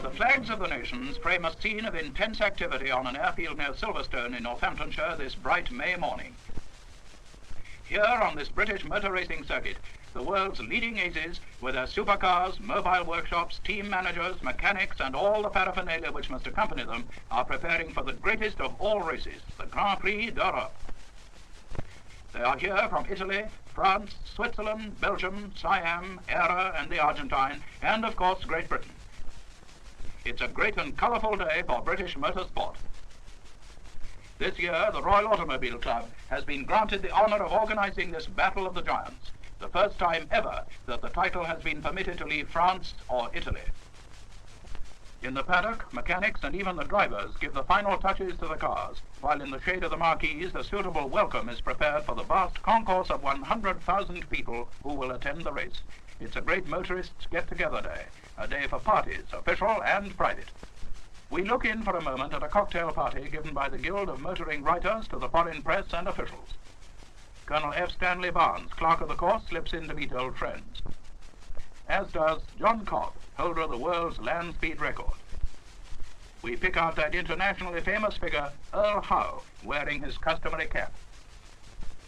The flags of the nations frame a scene of intense activity on an airfield near Silverstone in Northamptonshire this bright May morning. Here on this British motor racing circuit, the world's leading aces, with their supercars, mobile workshops, team managers, mechanics, and all the paraphernalia which must accompany them, are preparing for the greatest of all races, the Grand Prix d'Europe. They are here from Italy, France, Switzerland, Belgium, Siam, Era, and the Argentine, and of course Great Britain. It's a great and colourful day for British motorsport. This year, the Royal Automobile Club has been granted the honour of organising this Battle of the Giants, the first time ever that the title has been permitted to leave France or Italy. In the paddock, mechanics and even the drivers give the final touches to the cars, while in the shade of the marquees a suitable welcome is prepared for the vast concourse of 100,000 people who will attend the race. It's a great motorists' get-together day, a day for parties, official and private. We look in for a moment at a cocktail party given by the Guild of Motoring Writers to the foreign press and officials. Colonel F. Stanley Barnes, clerk of the course, slips in to meet old friends, as does John Cobb, holder of the world's land speed record. We pick out that internationally famous figure, Earl Howe, wearing his customary cap.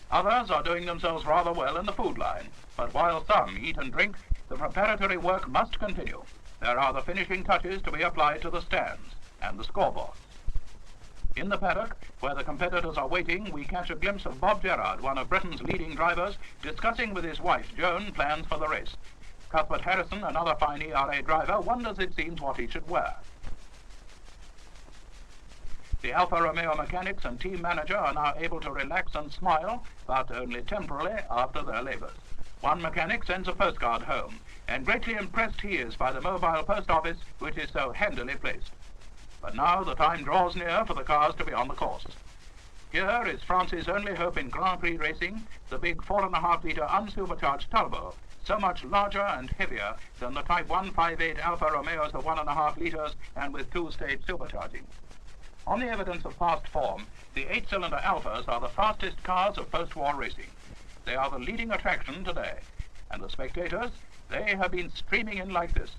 Others are doing themselves rather well in the food line, but while some eat and drink, the preparatory work must continue. There are the finishing touches to be applied to the stands and the scoreboards. In the paddock, where the competitors are waiting, we catch a glimpse of Bob Gerrard, one of Britain's leading drivers, discussing with his wife, Joan, plans for the race. Cuthbert Harrison, another fine ERA driver, wonders, it seems, what he should wear. The Alfa Romeo mechanics and team manager are now able to relax and smile, but only temporarily after their labours. One mechanic sends a postcard home, and greatly impressed he is by the mobile post office, which is so handily placed. But now the time draws near for the cars to be on the course. Here is France's only hope in Grand Prix racing, the big 4.5-litre unsupercharged Talbot, so much larger and heavier than the Type 158 Alfa Romeos of 1.5 litres and with two-stage supercharging. On the evidence of past form, the 8-cylinder Alphas are the fastest cars of post-war racing. They are the leading attraction today, and the spectators, they have been streaming in like this,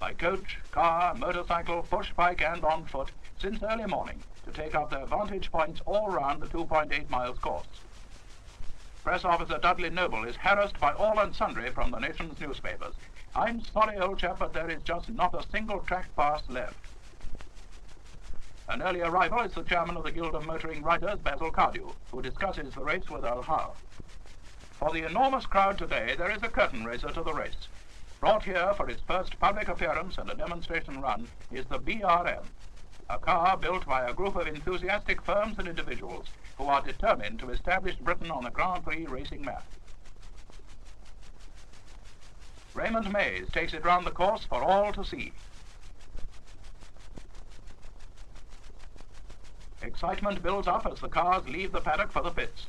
by coach, car, motorcycle, push bike and on foot, since early morning, to take up their vantage points all round the 2.8 miles course. Press officer Dudley Noble is harassed by all and sundry from the nation's newspapers. I'm sorry, old chap, but there is just not a single track pass left. An early arrival is the chairman of the Guild of Motoring Writers, Basil Cardew, who discusses the race with Earl Howe. For the enormous crowd today, there is a curtain raiser to the race. Brought here for its first public appearance and a demonstration run is the BRM, a car built by a group of enthusiastic firms and individuals who are determined to establish Britain on the Grand Prix racing map. Raymond Mays takes it round the course for all to see. Excitement builds up as the cars leave the paddock for the pits.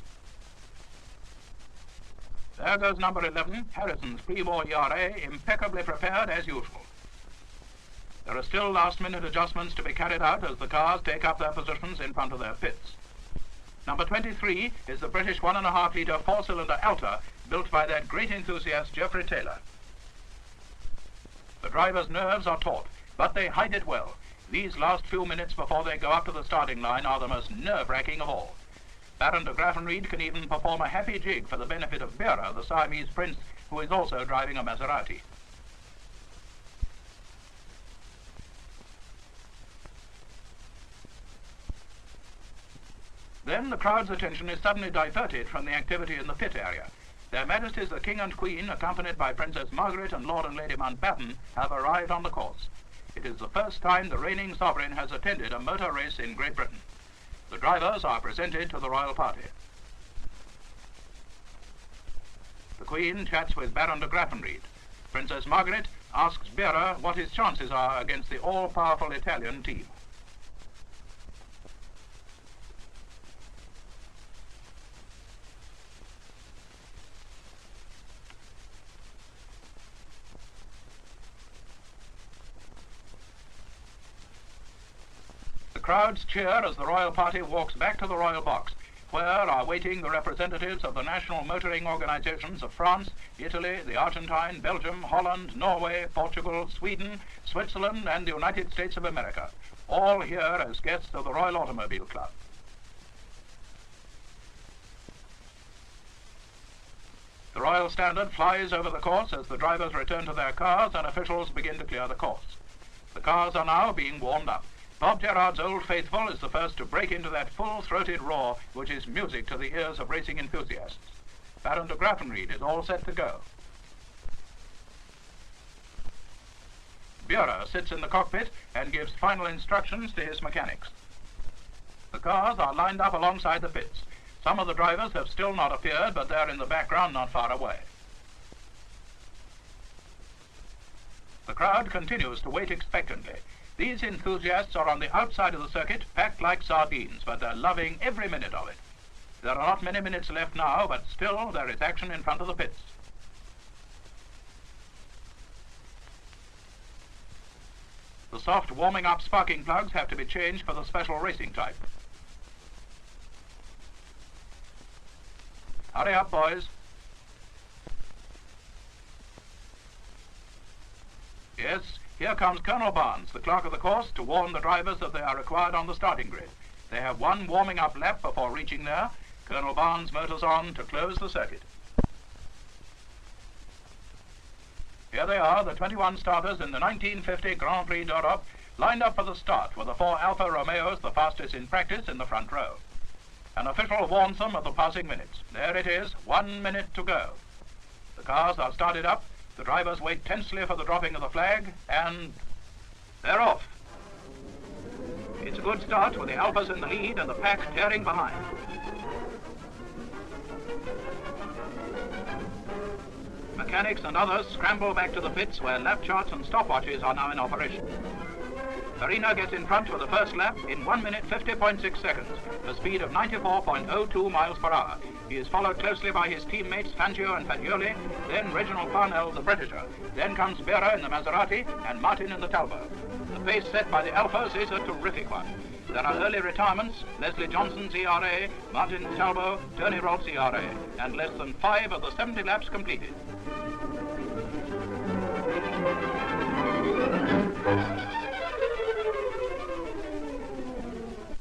There goes number 11, Harrison's pre-war ERA, impeccably prepared as usual. There are still last-minute adjustments to be carried out as the cars take up their positions in front of their pits. Number 23 is the British 1.5-litre 4-cylinder Alta, built by that great enthusiast Shawe-Taylor. The driver's nerves are taut, but they hide it well. These last few minutes before they go up to the starting line are the most nerve-wracking of all. Baron de Graffenried can even perform a happy jig for the benefit of Vera, the Siamese prince, who is also driving a Maserati. Then the crowd's attention is suddenly diverted from the activity in the pit area. Their Majesties the King and Queen, accompanied by Princess Margaret and Lord and Lady Mountbatten, have arrived on the course. It is the first time the reigning sovereign has attended a motor race in Great Britain. The drivers are presented to the royal party. The Queen chats with Baron de Graffenried. Princess Margaret asks Birra what his chances are against the all-powerful Italian team. The crowds cheer as the royal party walks back to the royal box, where are waiting the representatives of the national motoring organizations of France, Italy, the Argentine, Belgium, Holland, Norway, Portugal, Sweden, Switzerland, and the United States of America, all here as guests of the Royal Automobile Club. The Royal Standard flies over the course as the drivers return to their cars and officials begin to clear the course. The cars are now being warmed up. Bob Gerrard's Old Faithful is the first to break into that full-throated roar which is music to the ears of racing enthusiasts. Baron de Graffenried is all set to go. Birra sits in the cockpit and gives final instructions to his mechanics. The cars are lined up alongside the pits. Some of the drivers have still not appeared, but they're in the background not far away. The crowd continues to wait expectantly. These enthusiasts are on the outside of the circuit, packed like sardines, but they're loving every minute of it. There are not many minutes left now, but still there is action in front of the pits. The soft warming-up sparking plugs have to be changed for the special racing type. Hurry up, boys. Yes, here comes Colonel Barnes, the clerk of the course, to warn the drivers that they are required on the starting grid. They have one warming-up lap before reaching there. Colonel Barnes motors on to close the circuit. Here they are, the 21 starters in the 1950 Grand Prix d'Europe, lined up for the start with the 4 Alfa Romeos, the fastest in practice, in the front row. An official warns them of the passing minutes. There it is, 1 minute to go. The cars are started up. The drivers wait tensely for the dropping of the flag, and they're off. It's a good start with the Alphas in the lead and the pack tearing behind. Mechanics and others scramble back to the pits where lap charts and stopwatches are now in operation. Farina gets in front for the first lap in 1 minute 50.6 seconds, a speed of 94.02 miles per hour. He is followed closely by his teammates Fangio and Fagioli, then Reginald Parnell, the Britisher. Then comes Birra in the Maserati and Martin in the Talbot. The pace set by the Alphas is a terrific one. There are early retirements: Leslie Johnson's ERA, Martin Talbot, Tony Rolf's ERA, and less than 5 of the 70 laps completed.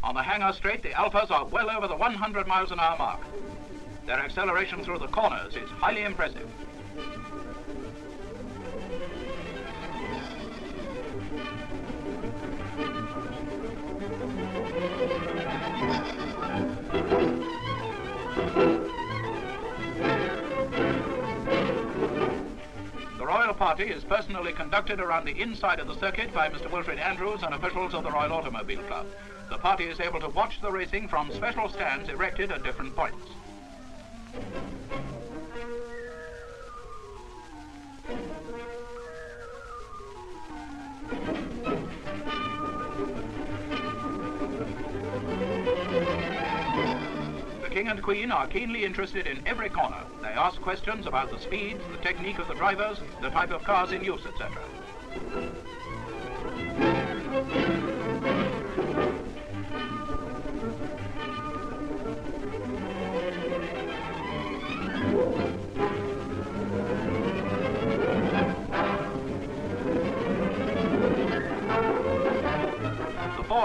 On the hangar straight, the Alphas are well over the 100 miles an hour mark. Their acceleration through the corners is highly impressive. The Royal Party is personally conducted around the inside of the circuit by Mr. Wilfred Andrews and officials of the Royal Automobile Club. The party is able to watch the racing from special stands erected at different points. The King and Queen are keenly interested in every corner. They ask questions about the speeds, the technique of the drivers, the type of cars in use, etc.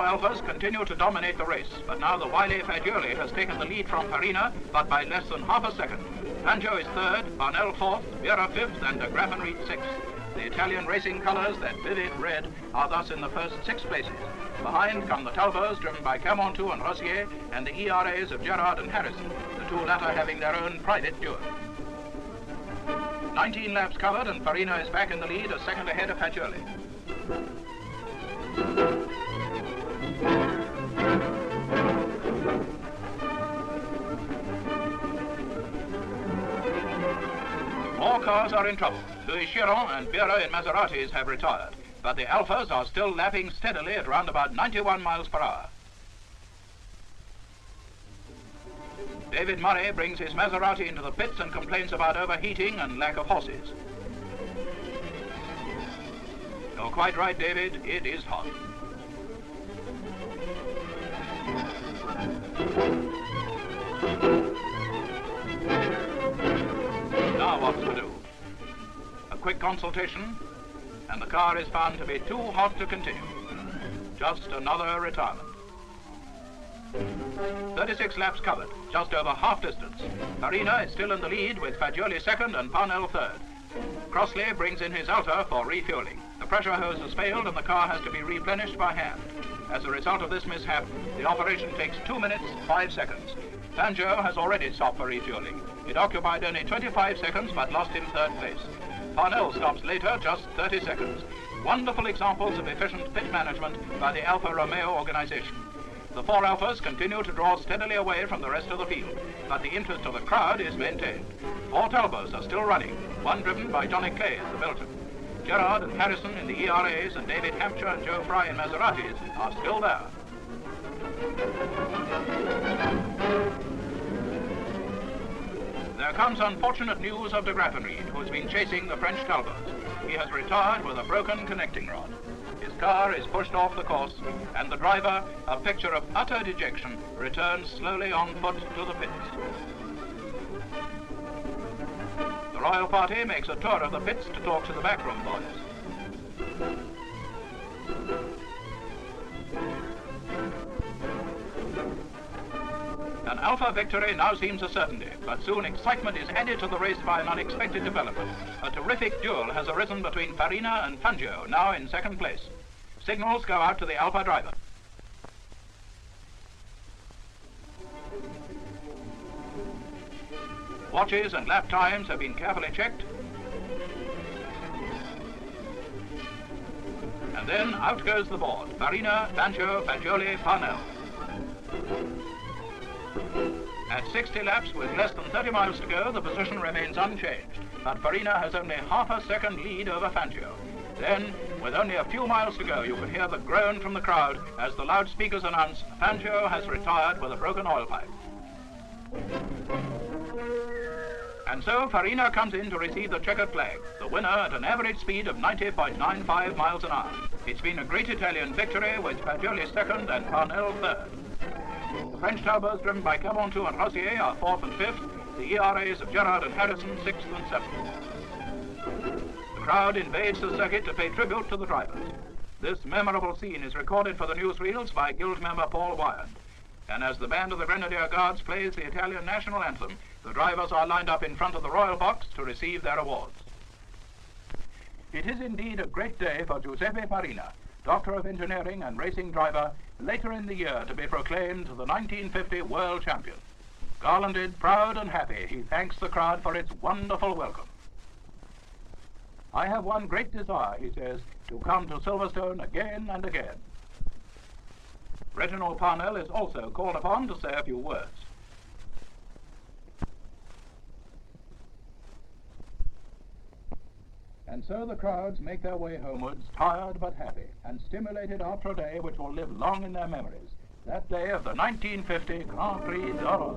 Alphas continue to dominate the race, but now the wily Fagioli has taken the lead from Farina, but by less than half a second. Fangio is third, Parnell fourth, Birra fifth, and de Graffenried sixth. The Italian racing colours, that vivid red, are thus in the first 6 places. Behind come the Talbots, driven by Camontou and Rosier, and the ERAs of Gerrard and Harrison, the 2 latter having their own private duel. 19 laps covered, and Farina is back in the lead, a second ahead of Fagioli. More Four cars are in trouble. Louis Chiron and Bureau in Maseratis have retired, but the Alphas are still lapping steadily at round about 91 miles per hour. David Murray brings his Maserati into the pits and complains about overheating and lack of horses. You're quite right, David, it is hot. Now what's to do? A quick consultation, and the car is found to be too hot to continue. Just another retirement. 36 laps covered, just over half distance. Farina is still in the lead with Fagioli second and Parnell third. Crossley brings in his Alta for refueling. The pressure hose has failed and the car has to be replenished by hand. As a result of this mishap, the operation takes 2 minutes, 5 seconds. Fangio has already stopped for refueling. It occupied only 25 seconds but lost him third place. Parnell stops later, just 30 seconds. Wonderful examples of efficient pit management by the Alfa Romeo organization. The four Alphas continue to draw steadily away from the rest of the field, but the interest of the crowd is maintained. Four Talbots are still running, one driven by Johnny Clay, the Belgian. Gerard and Harrison in the ERAs and David Hampshire and Joe Fry in Maseratis are still there. There comes unfortunate news of de Graffenried, who has been chasing the French Talbots. He has retired with a broken connecting rod. His car is pushed off the course, and the driver, a picture of utter dejection, returns slowly on foot to the pits. The royal party makes a tour of the pits to talk to the backroom boys. An Alpha victory now seems a certainty, but soon excitement is added to the race by an unexpected development. A terrific duel has arisen between Farina and Fangio, now in second place. Signals go out to the Alpha driver. Watches and lap times have been carefully checked. And then out goes the board. Farina, Fangio, Fagioli, Parnell. At 60 laps with less than 30 miles to go, the position remains unchanged, but Farina has only half a second lead over Fangio. Then, with only a few miles to go, you can hear the groan from the crowd as the loudspeakers announce Fangio has retired with a broken oil pipe. And so Farina comes in to receive the checkered flag, the winner at an average speed of 90.95 miles an hour. It's been a great Italian victory with Fagioli second and Parnell third. The French Talbots, driven by Cabantou and Rossier, are fourth and fifth. The ERAs of Gerard and Harrison, sixth and seventh. The crowd invades the circuit to pay tribute to the drivers. This memorable scene is recorded for the newsreels by Guild member Paul Wyand. And as the band of the Grenadier Guards plays the Italian national anthem, the drivers are lined up in front of the royal box to receive their awards. It is indeed a great day for Giuseppe Farina, Doctor of Engineering and racing driver, later in the year to be proclaimed the 1950 world champion. Garlanded, proud and happy, he thanks the crowd for its wonderful welcome. I have one great desire, he says, to come to Silverstone again and again. Reginald Parnell is also called upon to say a few words. And so the crowds make their way homewards, tired but happy, and stimulated after a day which will live long in their memories. That day of the 1950 Grand Prix d'Europe.